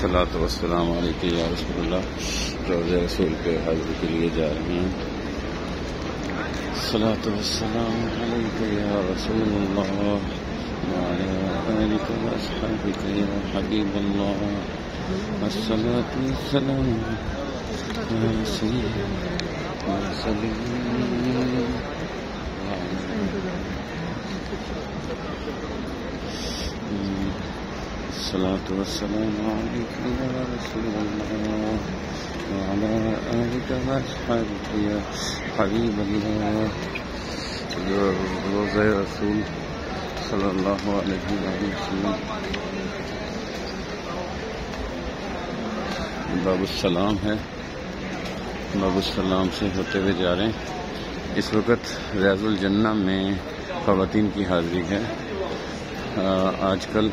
الصلاۃ والسلام علیکم یا رسول اللہ. روضہ رسول پہ حاضری کے لیے جا رہے ہیں. الصلاۃ والسلام علیکم یا رسول اللہ وعلی آلک واصحابک یا حبیب اللہ. الصلاۃ والسلام یا سیدنا الصلاة والسلام عليك يا رسول الله وعلى آلك وأصحابك يا حبيب الله. روضہ رسول صلی اللہ علیہ وسلم باب السلام ہے. باب السلام سے ہوتے ہوئے جا رہے ہیں. اس وقت ریاض الجنہ میں خواتین کی حاضری ہے. آج کل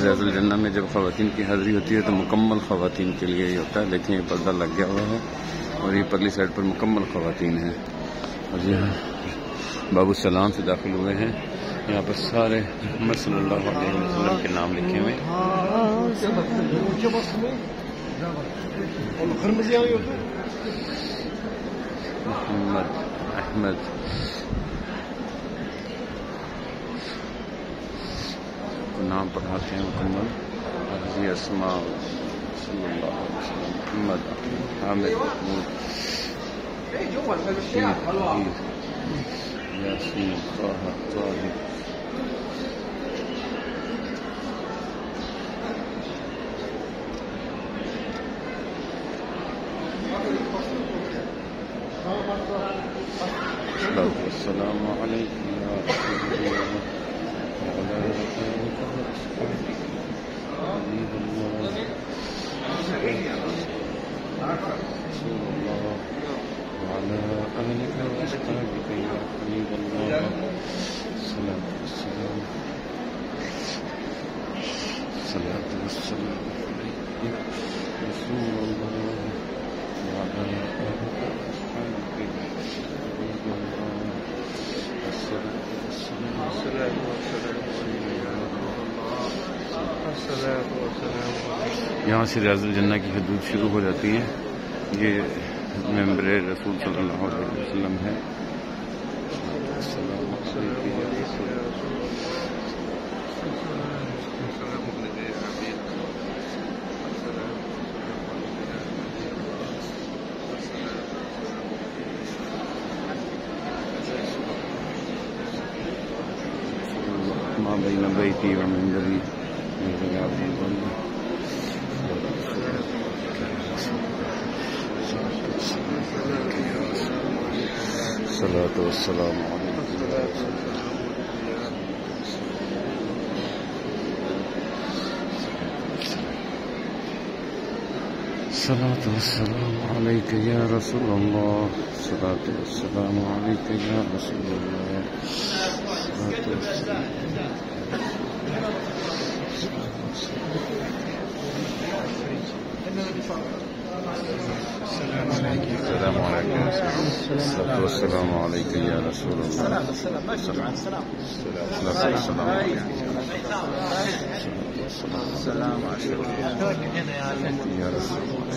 ریاض الجنہ میں جب خواتین کی حاضری ہوتی ہے تو مکمل خواتین کے لیے ہی ہوتا ہے. دیکھیں یہ پردہ لگ گیا ہوا ہے اور یہ پرلی سائڈ پر مکمل خواتین ہیں. اور یہاں باب السلام سے داخل ہوئے ہیں. یہاں پر سارے محمد صلی اللہ علیہ وسلم کے نام لکھے ہوئے. محمد احمد نام پڑھاتے ہیں مکمل. حضی اسماء صلی اللہ علیہ وسلم محمد حامد محمود یاسین طاہر طاہر. السلام علیکم یا رسول اللہ وعلی آلک وأصحابک حبیب اللہ. رسول اللہ وعلی آلک وأصحابک یا حبیب اللہ. الصلاۃ والسلام علیک یا رسول اللہ وعلی آلک وأصحابک یا حبیب اللہ. یہاں سے ریاض الجنہ کی حدود شروع ہو جاتی ہیں. یہ ممبر رسول صلی اللہ علیہ وسلم ہے. ما بين بيتي ومنبري من رياض الجنة. الصلاة والسلام عليكم الصلاة والسلام عليك يا رسول الله. الصلاة والسلام عليك يا رسول الله. الصلاة والسلام السلام علیکم. الصلاة والسلام علیک یا رسول اللہ. الصلاة والسلام یا رسول اللہ.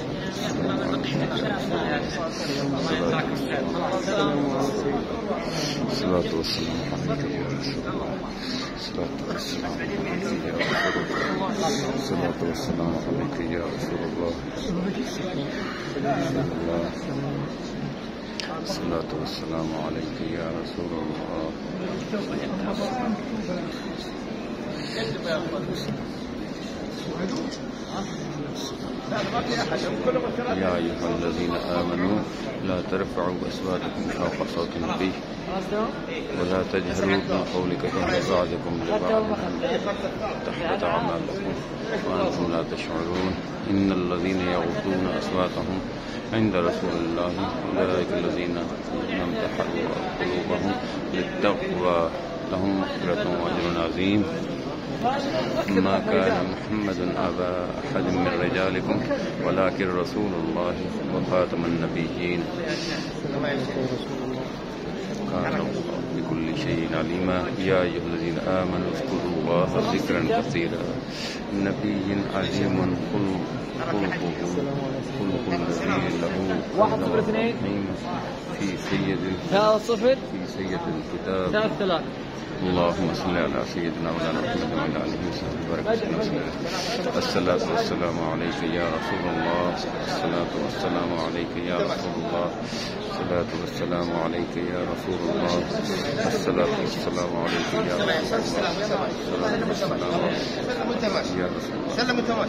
الصلاة والسلام علیک یا رسول اللہ. الصلاة والسلام علیک یا رسول اللہ. الصلاة والسلام علیک یا رسول اللہ. الصلاة والسلام علیک یا رسول اللہ. يا أيها الذين آمنوا لا ترفعوا أصواتكم فوق صوت النبي ولا تجهروا بقولكم كجهر بعضكم لبعض تحبط أعمالكم وأنتم لا تشعرون. إن الذين يغضون أصواتهم عند رسول الله أولئك الذين امتحنوا قلوبهم للتقوى لهم مغفرة وأجر عظيم. ما كان محمد أبا أحد من رجالكم ولكن رسول الله وخاتم النبيين. وكان الله بكل شيء عليما. يا أيها الذين آمنوا اذكروا الله ذكرا كثيرا. نبي عظيم خلق الذي له في سيد الكتاب. اللهم صل على سيدنا مولانا محمد وعلى آله وصحبه وسلم. الصلاة والسلام عليك يا رسول الله. الصلاة والسلام عليك يا رسول الله. الصلاة والسلام عليك يا رسول الله. الصلاة والسلام عليك يا رسول الله. الصلاة والسلام عليك يا رسول الله.